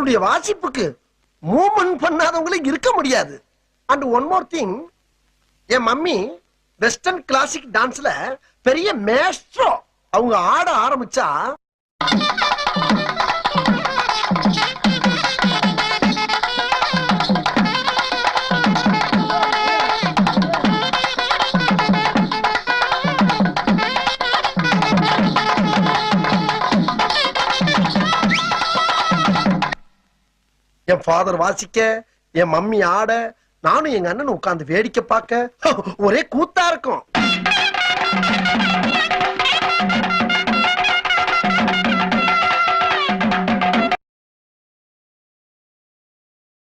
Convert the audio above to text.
அவங்களுடைய வாசிப்புக்கு மூவ்மெண்ட் பண்ணாதவங்களே இருக்க முடியாது. அண்ட் ஒன் மோர் திங், என் மம்மி வெஸ்டர்ன் கிளாசிக் டான்ஸ்ல பெரிய மேஸ்ட்ரோ. அவங்க ஆட ஆரம்பிச்சா என் ஃபாதர் வாசிக்க, என் மம்மி ஆட, நானும் எங்க அண்ணன் உட்கார்ந்து வேடிக்கை பார்க்க ஒரே கூத்தா இருக்கும்.